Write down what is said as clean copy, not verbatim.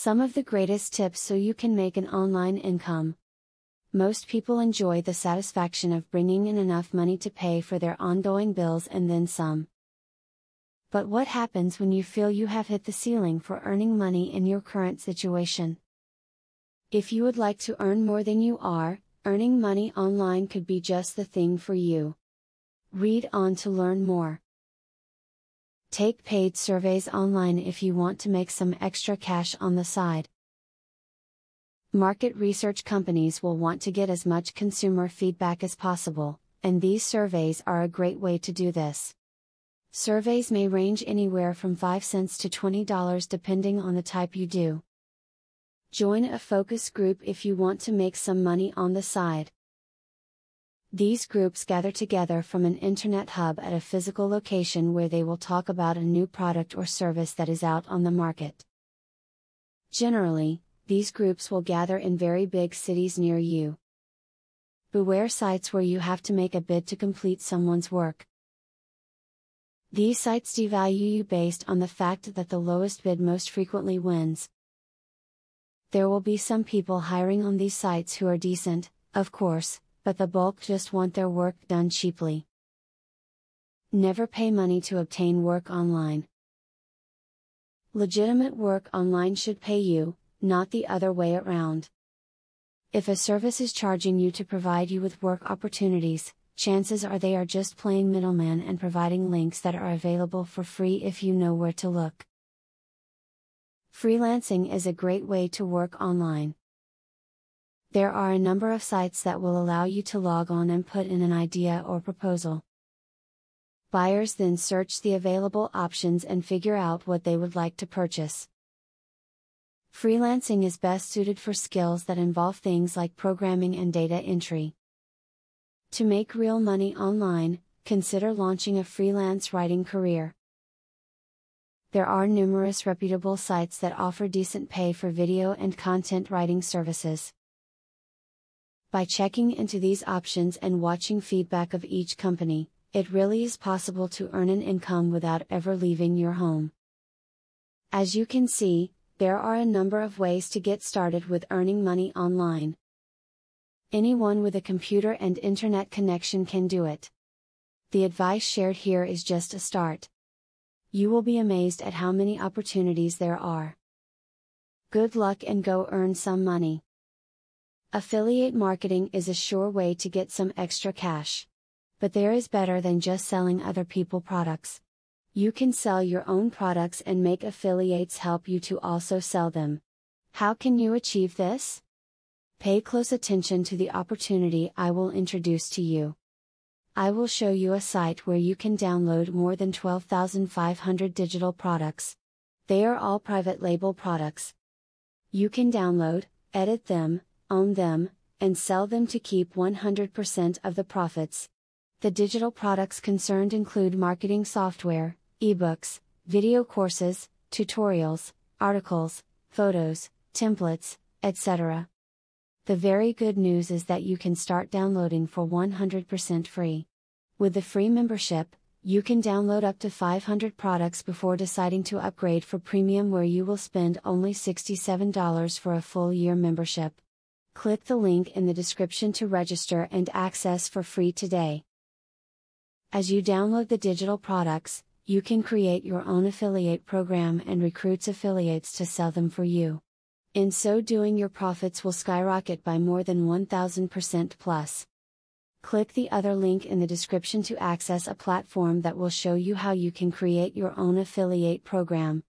Some of the greatest tips so you can make an online income. Most people enjoy the satisfaction of bringing in enough money to pay for their ongoing bills and then some. But what happens when you feel you have hit the ceiling for earning money in your current situation? If you would like to earn more than you are, earning money online could be just the thing for you. Read on to learn more. Take paid surveys online if you want to make some extra cash on the side. Market research companies will want to get as much consumer feedback as possible, and these surveys are a great way to do this. Surveys may range anywhere from 5 cents to $20 depending on the type you do. Join a focus group if you want to make some money on the side. These groups gather together from an internet hub at a physical location where they will talk about a new product or service that is out on the market. Generally, these groups will gather in very big cities near you. Beware sites where you have to make a bid to complete someone's work. These sites devalue you based on the fact that the lowest bid most frequently wins. There will be some people hiring on these sites who are decent, of course, but the bulk just want their work done cheaply. Never pay money to obtain work online. Legitimate work online should pay you, not the other way around. If a service is charging you to provide you with work opportunities, chances are they are just playing middleman and providing links that are available for free if you know where to look. Freelancing is a great way to work online. There are a number of sites that will allow you to log on and put in an idea or proposal. Buyers then search the available options and figure out what they would like to purchase. Freelancing is best suited for skills that involve things like programming and data entry. To make real money online, consider launching a freelance writing career. There are numerous reputable sites that offer decent pay for video and content writing services. By checking into these options and watching feedback of each company, it really is possible to earn an income without ever leaving your home. As you can see, there are a number of ways to get started with earning money online. Anyone with a computer and internet connection can do it. The advice shared here is just a start. You will be amazed at how many opportunities there are. Good luck and go earn some money. Affiliate marketing is a sure way to get some extra cash. But there is better than just selling other people's products. You can sell your own products and make affiliates help you to also sell them. How can you achieve this? Pay close attention to the opportunity I will introduce to you. I will show you a site where you can download more than 12,500 digital products. They are all private label products. You can download, edit them, own them, and sell them to keep 100% of the profits. The digital products concerned include marketing software, ebooks, video courses, tutorials, articles, photos, templates, etc. The very good news is that you can start downloading for 100% free. With the free membership, you can download up to 500 products before deciding to upgrade for premium, where you will spend only $67 for a full year membership. Click the link in the description to register and access for free today. As you download the digital products, you can create your own affiliate program and recruit affiliates to sell them for you. In so doing, your profits will skyrocket by more than 1000% plus. Click the other link in the description to access a platform that will show you how you can create your own affiliate program.